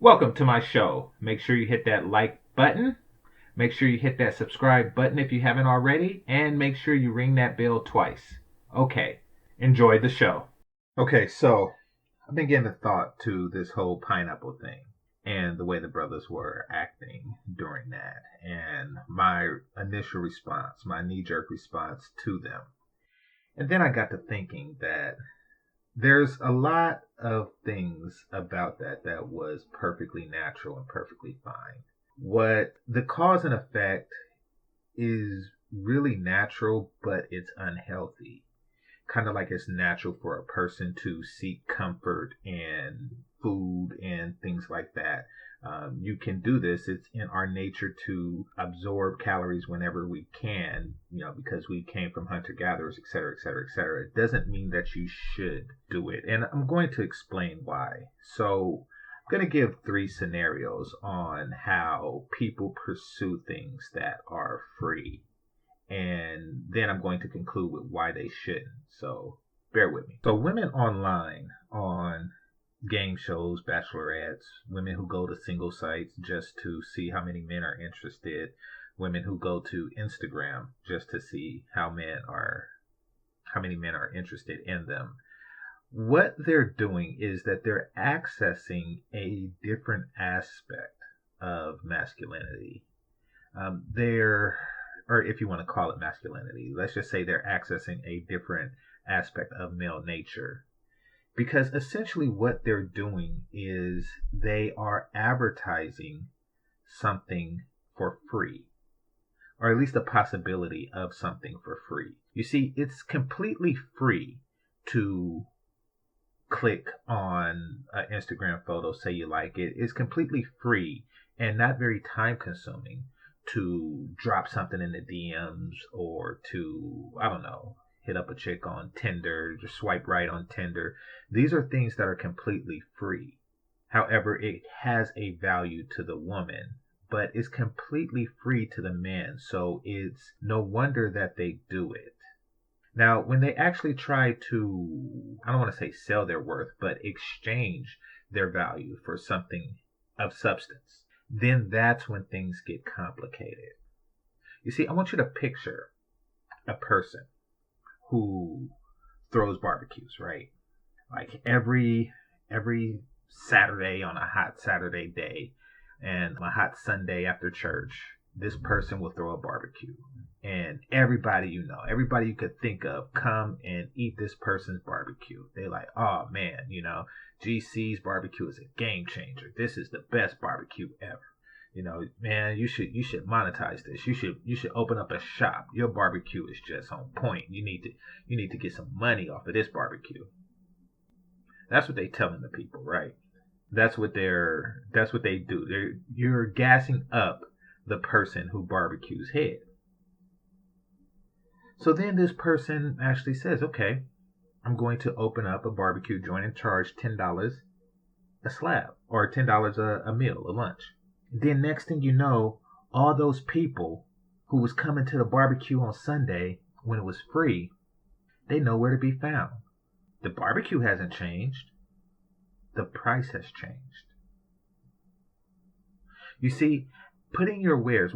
Welcome to my show. Make sure you hit that like button. Make sure you hit that subscribe button if you haven't already. And make sure you ring that bell twice. Okay, enjoy the show. Okay, so I've been giving thought to this whole pineapple thing and the way the brothers were acting during that, and my initial response, my knee jerk response to them. And then I got to thinking that there's a lot of things about that was perfectly natural and perfectly fine. What the cause and effect is really natural, but it's unhealthy. Kind of like it's natural for a person to seek comfort and food and things like that. You can do this. It's in our nature to absorb calories whenever we can, because we came from hunter gatherers, et cetera, et cetera, et cetera. It doesn't mean that you should do it. And I'm going to explain why. So I'm going to give 3 scenarios on how people pursue things that are free, and then I'm going to conclude with why they shouldn't. So bear with me. So women online on game shows, bachelorettes, women who go to single sites just to see how many men are interested, women who go to Instagram just to see how many men are interested in them. What they're doing is that they're accessing a different aspect of masculinity. They're or if you want to call it masculinity, let's just say they're accessing a different aspect of male nature. Because essentially what they're doing is they are advertising something for free, or at least a possibility of something for free. You see, it's completely free to click on an Instagram photo, say you like it. It's completely free and not very time consuming to drop something in the DMs, or to, I don't know, hit up a chick on Tinder, just swipe right on Tinder. These are things that are completely free. However, it has a value to the woman, but it's completely free to the man. So it's no wonder that they do it. Now, when they actually try to, I don't want to say sell their worth, but exchange their value for something of substance, then that's when things get complicated. You see, I want you to picture a person who throws barbecues, right? Like every Saturday, on a hot Saturday day and a hot Sunday after church, this person will throw a barbecue. And everybody everybody you could think of, come and eat this person's barbecue. They're like, oh man, GC's barbecue is a game changer. This is the best barbecue ever. Man, you should monetize this. You should open up a shop. Your barbecue is just on point. You need to get some money off of this barbecue. That's what they telling the people, right? That's what they do. You're gassing up the person who barbecues head. So then this person actually says, okay, I'm going to open up a barbecue joint and charge $10 a slab, or $10 a meal, a lunch. Then next thing you know, all those people who was coming to the barbecue on Sunday when it was free, they know where to be found. The barbecue hasn't changed. The price has changed. You see, putting your wares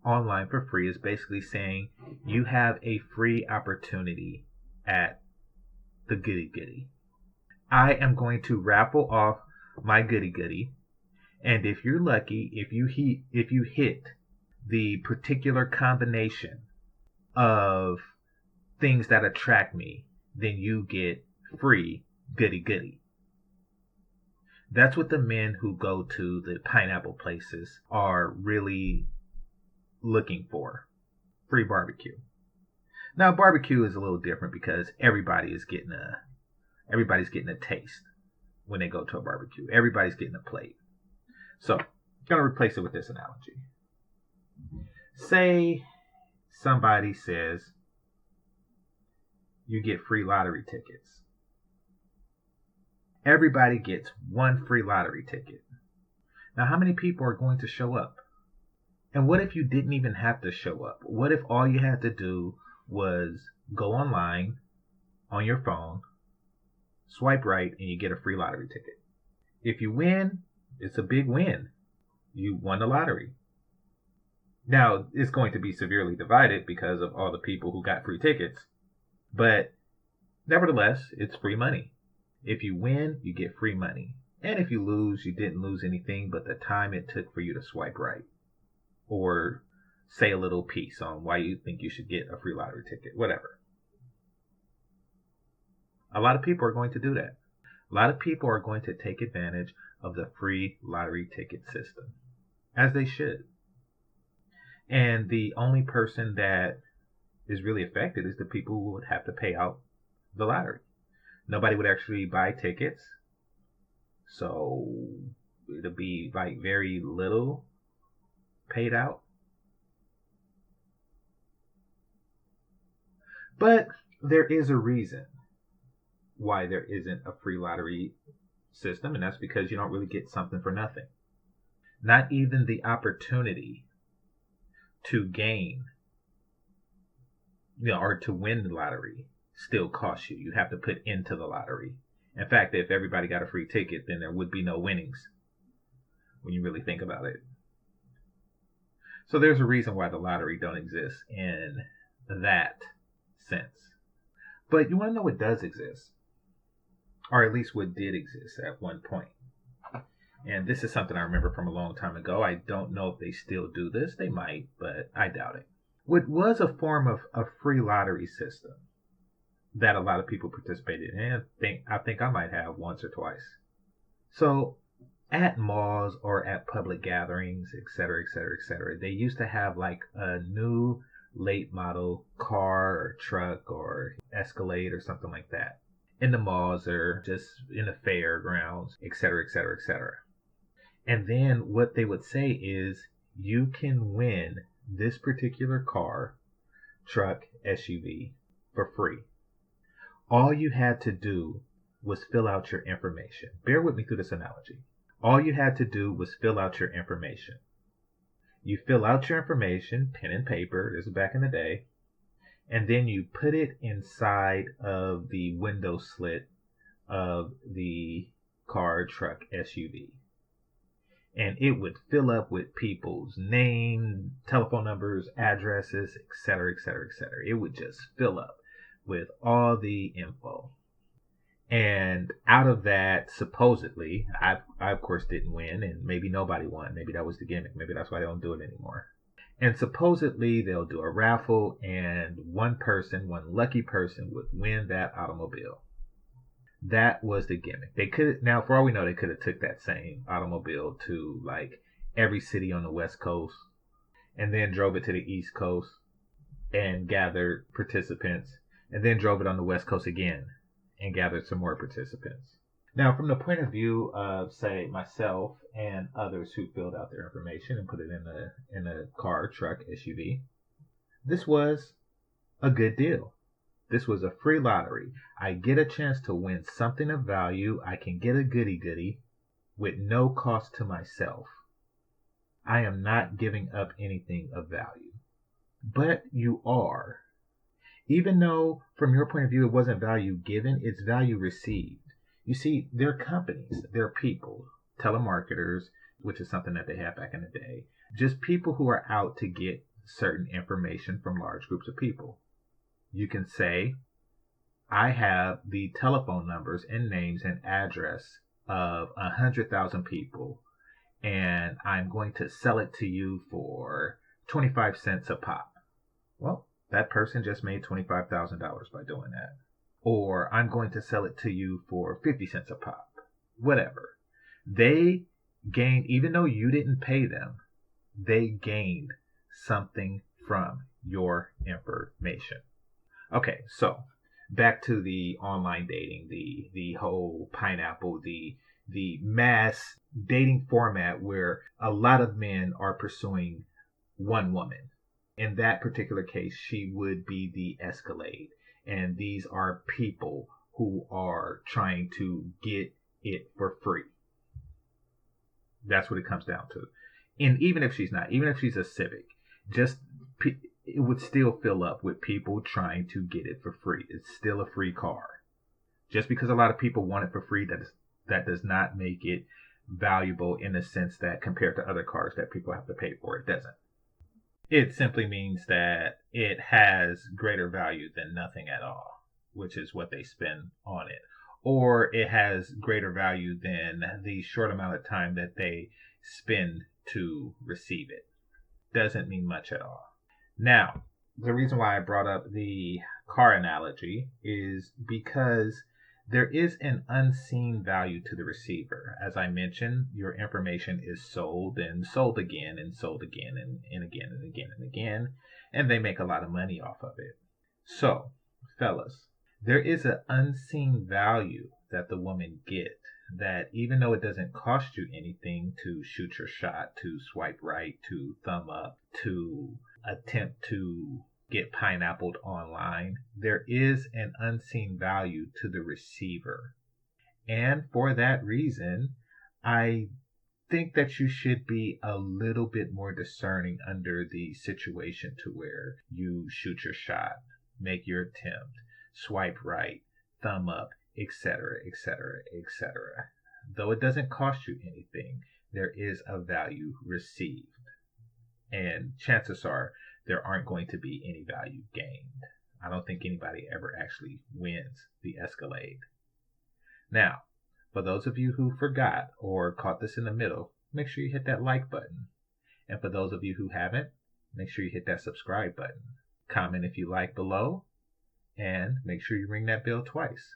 online for free is basically saying you have a free opportunity at the Goodie Goodie. I am going to raffle off my Goodie Goodie, and if you're lucky, if you hit the particular combination of things that attract me, then you get free Goodie Goodie. That's what the men who go to the pineapple places are really looking for. Free barbecue. Now barbecue is a little different because everybody's getting a taste when they go to a barbecue. Everybody's getting a plate. So I'm going to replace it with this analogy. Say somebody says you get free lottery tickets. Everybody gets one free lottery ticket. Now how many people are going to show up? And what if you didn't even have to show up? What if all you had to do was go online on your phone, swipe right, and you get a free lottery ticket? If you win, it's a big win. You won the lottery. Now, it's going to be severely divided because of all the people who got free tickets, but nevertheless, it's free money. If you win, you get free money. And if you lose, you didn't lose anything but the time it took for you to swipe right or say a little piece on why you think you should get a free lottery ticket, whatever. A lot of people are going to do that. A lot of people are going to take advantage of the free lottery ticket system, as they should. And the only person that is really affected is the people who would have to pay out the lottery. Nobody would actually buy tickets, so it'll be like very little paid out. But there is a reason why there isn't a free lottery system, and that's because you don't really get something for nothing. Not even the opportunity to gain, or to win the lottery still costs you. You have to put into the lottery. In fact, if everybody got a free ticket, then there would be no winnings when you really think about it. So there's a reason why the lottery don't exist in that sense. But you want to know what does exist, or at least what did exist at one point. And this is something I remember from a long time ago. I don't know if they still do this. They might, but I doubt it. What was a form of a free lottery system that a lot of people participated in. I think I might have once or twice. So at malls or at public gatherings, etc., etc., etc., they used to have like a new late model car or truck or Escalade or something like that in the malls or just in the fairgrounds, etc., etc., etc. And then what they would say is, you can win this particular car, truck, SUV for free. All you had to do was fill out your information. Bear with me through this analogy. All you had to do was fill out your information. You fill out your information, pen and paper, this is back in the day, and then you put it inside of the window slit of the car, truck, SUV. And it would fill up with people's name, telephone numbers, addresses, etc., etc., etc. It would just fill up with all the info. And out of that, supposedly, I of course didn't win, and maybe nobody won. Maybe that was the gimmick. Maybe that's why they don't do it anymore. And supposedly they'll do a raffle, and one lucky person would win that automobile. That was the gimmick. They could, now for all we know, they could have took that same automobile to like every city on the West Coast, and then drove it to the East Coast and gathered participants, and then drove it on the West Coast again and gathered some more participants. Now, from the point of view of, say, myself and others who filled out their information and put it in a car, truck, SUV, this was a good deal. This was a free lottery. I get a chance to win something of value. I can get a goodie goodie with no cost to myself. I am not giving up anything of value. But you are. Even though from your point of view it wasn't value given, it's value received. You see, they're companies, they're people, telemarketers, which is something that they had back in the day. Just people who are out to get certain information from large groups of people. You can say, I have the telephone numbers and names and address of 100,000 people, and I'm going to sell it to you for 25 cents a pop. Well, that person just made $25,000 by doing that. Or I'm going to sell it to you for 50 cents a pop. Whatever. They gained, even though you didn't pay them, they gained something from your information. Okay, so back to the online dating, the whole pineapple, the mass dating format where a lot of men are pursuing one woman. In that particular case, she would be the Escalade. And these are people who are trying to get it for free. That's what it comes down to. And even if she's not, even if she's a Civic, just it would still fill up with people trying to get it for free. It's still a free car. Just because a lot of people want it for free, That does not make it valuable in the sense that compared to other cars that people have to pay for, it doesn't. It simply means that it has greater value than nothing at all, which is what they spend on it. Or it has greater value than the short amount of time that they spend to receive it. Doesn't mean much at all. Now, the reason why I brought up the car analogy is because there is an unseen value to the receiver. As I mentioned, your information is sold and sold again and sold again and again and again and again, and they make a lot of money off of it. So, fellas, there is an unseen value that the women get, that even though it doesn't cost you anything to shoot your shot, to swipe right, to thumb up, to attempt to get pineappled online, there is an unseen value to the receiver. And for that reason, I think that you should be a little bit more discerning under the situation to where you shoot your shot, make your attempt, swipe right, thumb up, etc., etc., etc. Though it doesn't cost you anything, there is a value received. And chances are there aren't going to be any value gained. I don't think anybody ever actually wins the Escalade. Now, for those of you who forgot or caught this in the middle, make sure you hit that like button. And for those of you who haven't, make sure you hit that subscribe button. Comment if you like below, and make sure you ring that bell twice.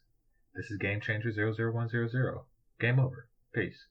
This is Game Changer 00100. Game over. Peace.